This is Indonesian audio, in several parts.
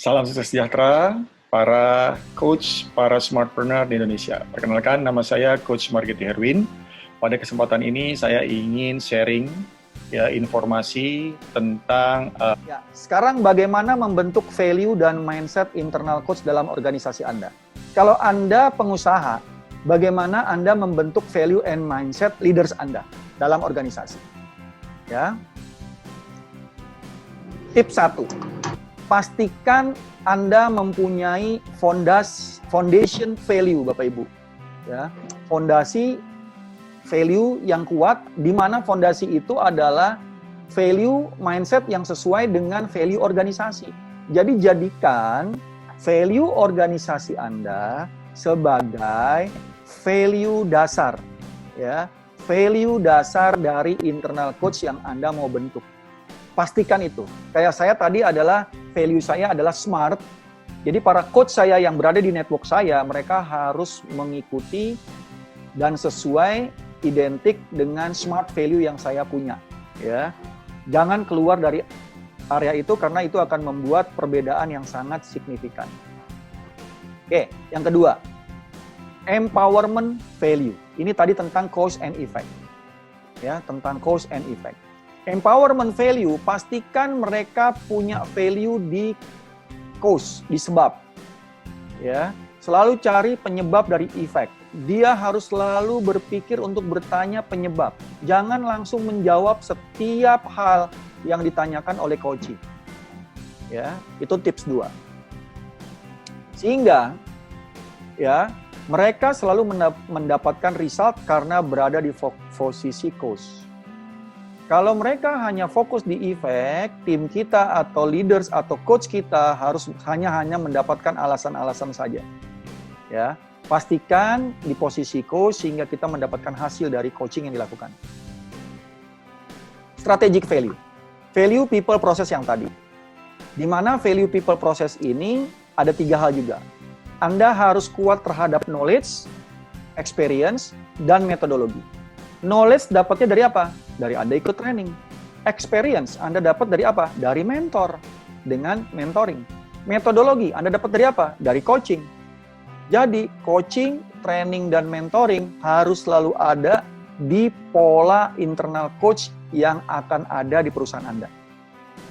Salam sukses sejahtera para coach, para smartpreneur di Indonesia. Perkenalkan, nama saya Coach Margiti Herwin. Pada kesempatan ini saya ingin sharing informasi tentang sekarang bagaimana membentuk value dan mindset internal coach dalam organisasi Anda. Kalau Anda pengusaha, bagaimana Anda membentuk value and mindset leaders Anda dalam organisasi. Ya. Tips 1. Pastikan Anda mempunyai foundation value, Bapak Ibu. Ya, fondasi value yang kuat, di mana fondasi itu adalah value mindset yang sesuai dengan value organisasi. Jadi jadikan value organisasi Anda sebagai value dasar, ya, value dasar dari internal coach yang Anda mau bentuk. Pastikan itu. Kayak saya tadi adalah value saya adalah smart. Jadi para coach saya yang berada di network saya, mereka harus mengikuti dan sesuai identik dengan smart value yang saya punya. Ya, jangan keluar dari area itu karena itu akan membuat perbedaan yang sangat signifikan. Oke, yang kedua, empowerment value. Ini tadi tentang cause and effect. Ya, tentang cause and effect. Empowerment value, pastikan mereka punya value di cause, di sebab. Ya, selalu cari penyebab dari effect. Dia harus selalu berpikir untuk bertanya penyebab. Jangan langsung menjawab setiap hal yang ditanyakan oleh coaching. Ya, itu tips 2. Sehingga ya, mereka selalu mendapatkan result karena berada di posisi cause. Kalau mereka hanya fokus di effect, tim kita atau leaders atau coach kita harus hanya mendapatkan alasan-alasan saja. Ya, pastikan di posisi coach sehingga kita mendapatkan hasil dari coaching yang dilakukan. Strategic value. Value people process yang tadi. Di mana value people process ini ada 3 hal juga. Anda harus kuat terhadap knowledge, experience, dan metodologi. Knowledge dapatnya dari apa? Dari Anda ikut training. Experience Anda dapat dari apa? Dari mentor, dengan mentoring. Metodologi Anda dapat dari apa? Dari coaching. Jadi, coaching, training, dan mentoring harus selalu ada di pola internal coach yang akan ada di perusahaan Anda.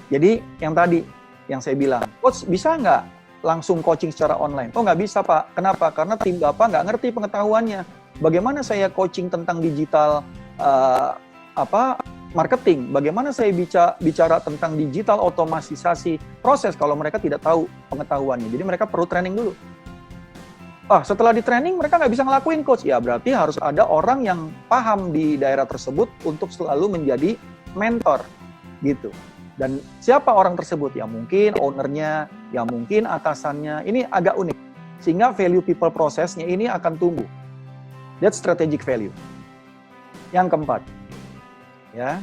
Jadi, yang tadi, yang saya bilang, coach bisa nggak langsung coaching secara online? Oh, nggak bisa, Pak. Kenapa? Karena tim Bapak nggak ngerti pengetahuannya. Bagaimana saya coaching tentang digital marketing? Bagaimana saya bicara tentang digital otomatisasi proses kalau mereka tidak tahu pengetahuannya? Jadi mereka perlu training dulu. Setelah di training mereka nggak bisa ngelakuin coach. Ya berarti harus ada orang yang paham di daerah tersebut untuk selalu menjadi mentor gitu. Dan siapa orang tersebut? Ya mungkin ownernya, ya mungkin atasannya. Ini agak unik. Sehingga value people process-nya ini akan tumbuh. That's strategic value. Yang keempat, ya,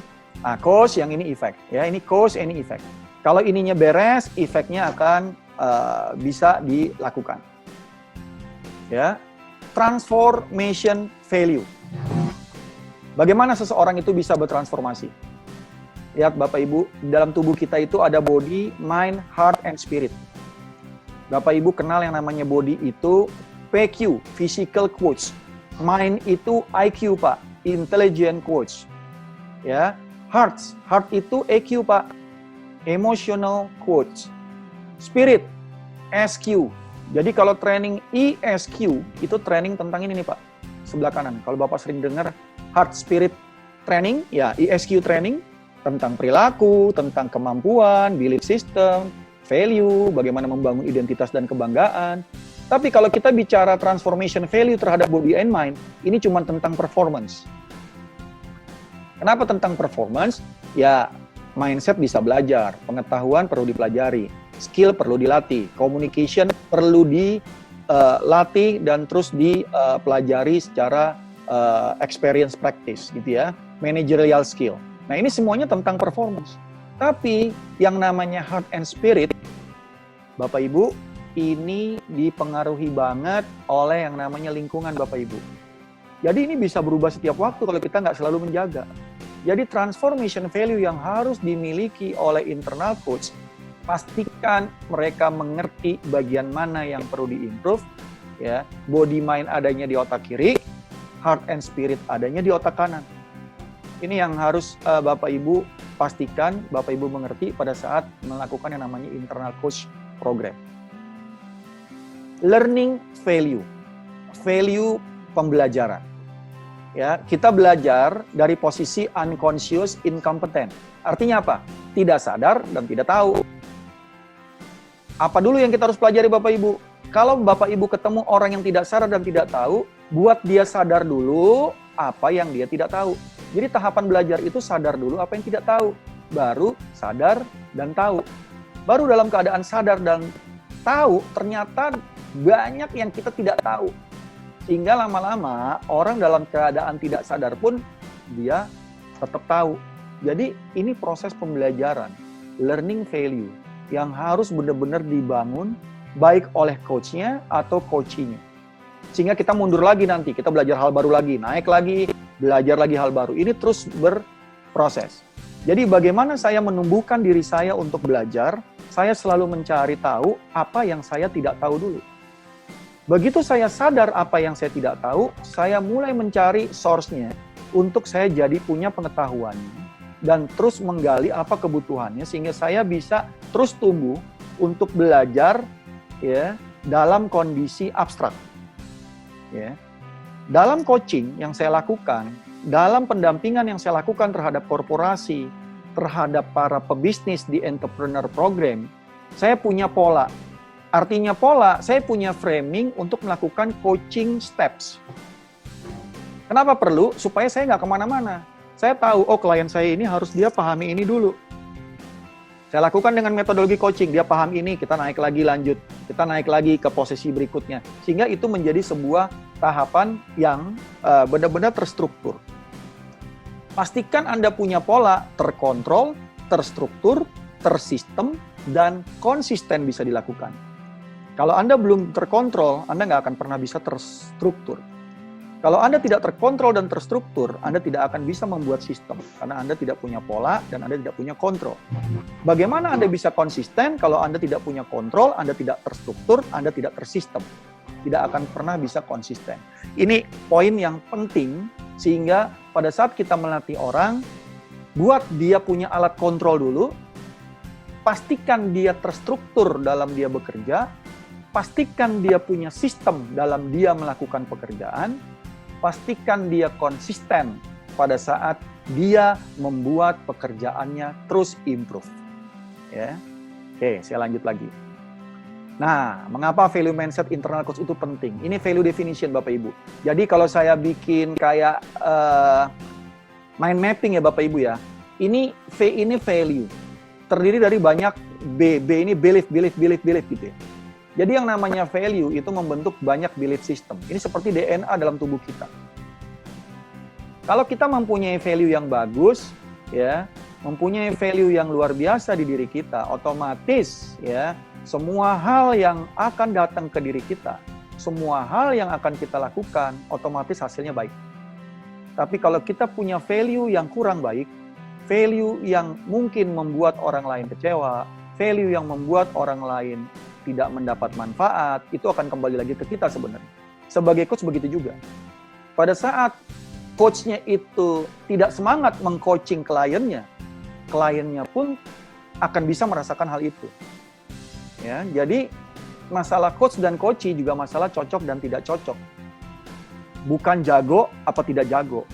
cause, yang ini effect. Ya, ini cause, ini effect. Kalau ininya beres, effect-nya akan bisa dilakukan. Ya, transformation value. Bagaimana seseorang itu bisa bertransformasi? Lihat Bapak Ibu, dalam tubuh kita itu ada body, mind, heart, and spirit. Bapak Ibu kenal yang namanya body itu PQ, physical quotes. Mind itu IQ, Pak, intelligent quotes. Ya, heart itu EQ, Pak, emotional quotes. Spirit, SQ. Jadi kalau training ESQ itu training tentang ini nih, Pak. Sebelah kanan. Kalau Bapak sering dengar heart spirit training, ya ESQ training tentang perilaku, tentang kemampuan, belief system, value, bagaimana membangun identitas dan kebanggaan. Tapi kalau kita bicara transformation value terhadap body and mind, ini cuma tentang performance. Kenapa tentang performance? Ya, mindset bisa belajar, pengetahuan perlu dipelajari, skill perlu dilatih, communication perlu dilatih dan terus dipelajari secara experience practice gitu ya, managerial skill. Nah, ini semuanya tentang performance. Tapi yang namanya heart and spirit, Bapak Ibu, ini dipengaruhi banget oleh yang namanya lingkungan Bapak Ibu. Jadi ini bisa berubah setiap waktu kalau kita nggak selalu menjaga. Jadi transformation value yang harus dimiliki oleh internal coach Pastikan mereka mengerti bagian mana yang perlu diimprove, ya. Body mind adanya di otak kiri, heart and spirit adanya di otak kanan. Ini yang harus Bapak Ibu pastikan, Bapak Ibu mengerti pada saat melakukan yang namanya internal coach program. Learning value, value pembelajaran. Ya, kita belajar dari posisi unconscious incompetent. Artinya apa? Tidak sadar dan tidak tahu. Apa dulu yang kita harus pelajari Bapak Ibu? Kalau Bapak Ibu ketemu orang yang tidak sadar dan tidak tahu, buat dia sadar dulu apa yang dia tidak tahu. Jadi tahapan belajar itu sadar dulu apa yang tidak tahu, baru sadar dan tahu. Baru dalam keadaan sadar dan tahu, ternyata banyak yang kita tidak tahu. Sehingga lama-lama orang dalam keadaan tidak sadar pun dia tetap tahu. Jadi ini proses pembelajaran, learning value yang harus benar-benar dibangun baik oleh coachnya atau coachee-nya. Sehingga kita mundur lagi nanti, kita belajar hal baru lagi, naik lagi, belajar lagi hal baru. Ini terus berproses. Jadi bagaimana saya menumbuhkan diri saya untuk belajar, saya selalu mencari tahu apa yang saya tidak tahu dulu. Begitu saya sadar apa yang saya tidak tahu, saya mulai mencari source-nya untuk saya jadi punya pengetahuannya dan terus menggali apa kebutuhannya sehingga saya bisa terus tumbuh untuk belajar ya dalam kondisi abstrak. Ya. Dalam coaching yang saya lakukan, dalam pendampingan yang saya lakukan terhadap korporasi, terhadap para pebisnis di entrepreneur program, saya punya pola. Artinya pola, saya punya framing untuk melakukan coaching steps. Kenapa perlu? Supaya saya nggak kemana-mana. Saya tahu, oh klien saya ini harus dia pahami ini dulu. Saya lakukan dengan metodologi coaching, dia paham ini, kita naik lagi lanjut. Kita naik lagi ke posisi berikutnya. Sehingga itu menjadi sebuah tahapan yang benar-benar terstruktur. Pastikan Anda punya pola terkontrol, terstruktur, tersistem, dan konsisten bisa dilakukan. Kalau Anda belum terkontrol, Anda nggak akan pernah bisa terstruktur. Kalau Anda tidak terkontrol dan terstruktur, Anda tidak akan bisa membuat sistem. Karena Anda tidak punya pola dan Anda tidak punya kontrol. Bagaimana Anda bisa konsisten kalau Anda tidak punya kontrol, Anda tidak terstruktur, Anda tidak tersistem? Tidak akan pernah bisa konsisten. Ini poin yang penting, sehingga pada saat kita melatih orang, buat dia punya alat kontrol dulu, pastikan dia terstruktur dalam dia bekerja, pastikan dia punya sistem dalam dia melakukan pekerjaan, pastikan dia konsisten pada saat dia membuat pekerjaannya terus improve. Ya. Oke, saya lanjut lagi. Nah, mengapa value mindset internal coach itu penting? Ini value definition Bapak Ibu. Jadi kalau saya bikin kayak mind mapping ya Bapak Ibu ya, ini value. Terdiri dari banyak B ini belief gitu ya. Jadi yang namanya value itu membentuk banyak belief system. Ini seperti DNA dalam tubuh kita. Kalau kita mempunyai value yang bagus, ya, mempunyai value yang luar biasa di diri kita, otomatis ya, semua hal yang akan datang ke diri kita, semua hal yang akan kita lakukan, otomatis hasilnya baik. Tapi kalau kita punya value yang kurang baik, value yang mungkin membuat orang lain kecewa, value yang membuat orang lain tidak mendapat manfaat, itu akan kembali lagi ke kita sebenarnya. Sebagai coach begitu juga. Pada saat coachnya itu tidak semangat meng-coaching kliennya pun akan bisa merasakan hal itu. Ya, jadi masalah coach dan coachee juga masalah cocok dan tidak cocok. Bukan jago apa tidak jago.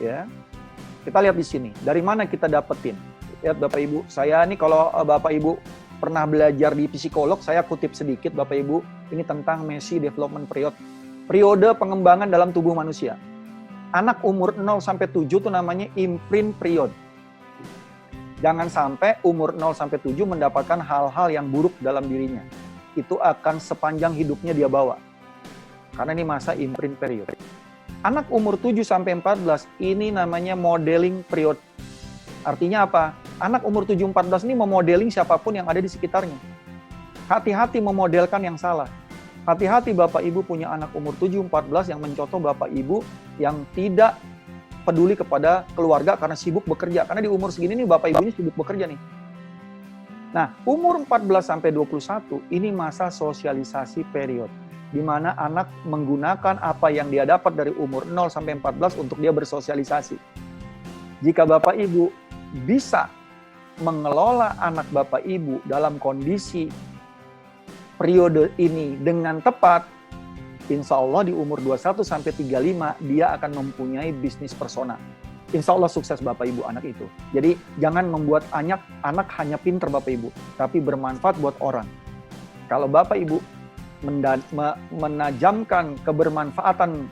Ya. Kita lihat di sini, dari mana kita dapetin? Lihat Bapak Ibu, saya nih kalau Bapak Ibu pernah belajar di psikolog, saya kutip sedikit Bapak Ibu, ini tentang Messi Development Period. Periode pengembangan dalam tubuh manusia. Anak umur 0-7 itu namanya imprint period. Jangan sampai umur 0-7 mendapatkan hal-hal yang buruk dalam dirinya. Itu akan sepanjang hidupnya dia bawa. Karena ini masa imprint period. Anak umur 7-14 ini namanya modeling period. Artinya apa? Anak umur 7-14 ini memodeling siapapun yang ada di sekitarnya. Hati-hati memodelkan yang salah. Hati-hati Bapak Ibu punya anak umur 7-14 yang mencontoh Bapak Ibu yang tidak peduli kepada keluarga karena sibuk bekerja. Karena di umur segini nih Bapak Ibunya sibuk bekerja nih. Nah, umur 14-21 ini masa sosialisasi period, di mana anak menggunakan apa yang dia dapat dari umur 0-14 untuk dia bersosialisasi. Jika Bapak Ibu bisa mengelola anak Bapak Ibu dalam kondisi periode ini dengan tepat, insya Allah di umur 21-35 dia akan mempunyai bisnis personal. Insya Allah sukses Bapak Ibu anak itu. Jadi jangan membuat anak hanya pinter Bapak Ibu, tapi bermanfaat buat orang. Kalau Bapak Ibu menajamkan kebermanfaatan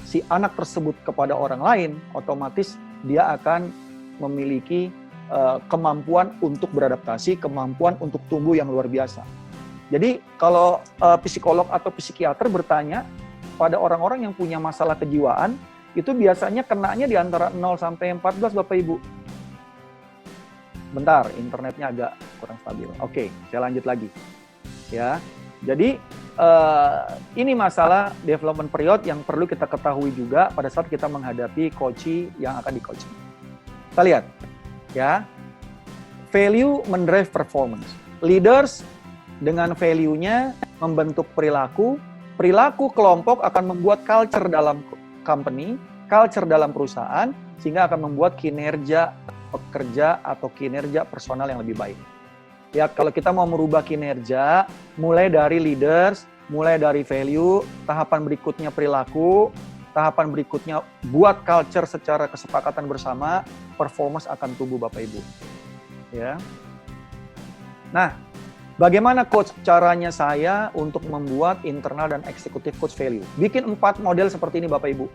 si anak tersebut kepada orang lain, otomatis dia akan memiliki kemampuan untuk beradaptasi, kemampuan untuk tumbuh yang luar biasa. Jadi kalau psikolog atau psikiater bertanya pada orang-orang yang punya masalah kejiwaan, itu biasanya kenanya di antara 0-14 Bapak Ibu. Bentar, internetnya agak kurang stabil. Oke, saya lanjut lagi. Ya, jadi ini masalah development period yang perlu kita ketahui juga pada saat kita menghadapi coachee yang akan di-coaching. Kita lihat, ya, value mendrive performance. Leaders dengan value-nya membentuk perilaku kelompok akan membuat culture dalam company, culture dalam perusahaan, sehingga akan membuat kinerja pekerja atau kinerja personal yang lebih baik. Ya, kalau kita mau merubah kinerja, mulai dari leaders, mulai dari value, tahapan berikutnya perilaku, tahapan berikutnya buat culture secara kesepakatan bersama, performance akan tumbuh Bapak Ibu. Ya. Nah, bagaimana coach caranya saya untuk membuat internal dan eksekutif coach value? Bikin 4 model seperti ini Bapak Ibu.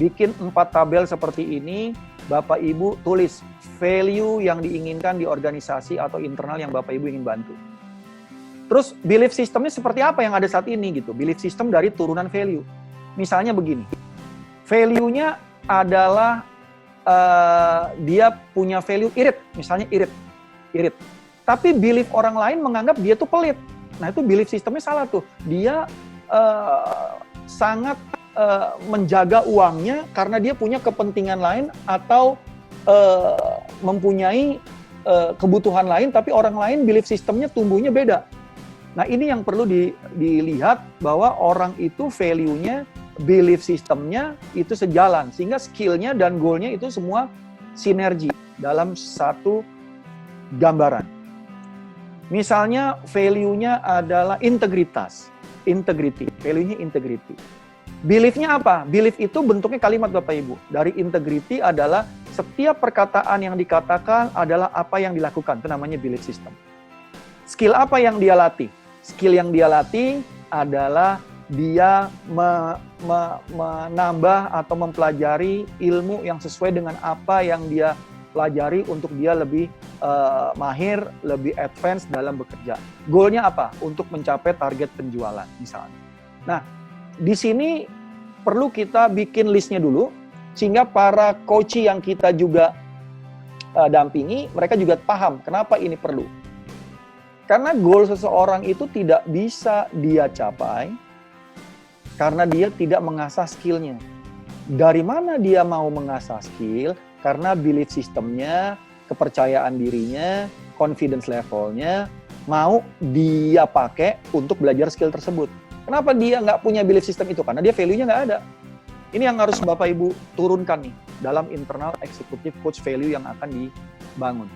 Bikin 4 tabel seperti ini, Bapak Ibu tulis value yang diinginkan di organisasi atau internal yang Bapak Ibu ingin bantu. Terus belief systemnya seperti apa yang ada saat ini gitu. Belief system dari turunan value. Misalnya begini, value-nya adalah dia punya value irit, misalnya irit. Tapi belief orang lain menganggap dia tuh pelit. Nah itu belief sistemnya salah tuh. Dia sangat menjaga uangnya karena dia punya kepentingan lain atau mempunyai kebutuhan lain, tapi orang lain belief sistemnya tumbuhnya beda. Nah ini yang perlu dilihat bahwa orang itu value-nya, belief sistemnya itu sejalan. Sehingga skill-nya dan goal-nya itu semua sinergi dalam satu gambaran. Misalnya value-nya adalah integritas, integrity, value-nya integrity. Belief-nya apa? Belief itu bentuknya kalimat Bapak Ibu. Dari integrity adalah setiap perkataan yang dikatakan adalah apa yang dilakukan, itu namanya belief system. Skill apa yang dia latih? Skill yang dia latih adalah dia menambah atau mempelajari ilmu yang sesuai dengan apa yang dia pelajari untuk dia lebih mahir, lebih advance dalam bekerja. Goalnya apa? Untuk mencapai target penjualan misalnya. Nah, di sini perlu kita bikin listnya dulu, sehingga para coachee yang kita juga dampingi, mereka juga paham kenapa ini perlu. Karena goal seseorang itu tidak bisa dia capai karena dia tidak mengasah skillnya. Dari mana dia mau mengasah skill? Karena belief sistemnya, kepercayaan dirinya, confidence levelnya mau dia pakai untuk belajar skill tersebut. Kenapa dia nggak punya belief system itu? Karena dia value-nya nggak ada. Ini yang harus Bapak Ibu turunkan nih dalam internal executive coach value yang akan dibangun.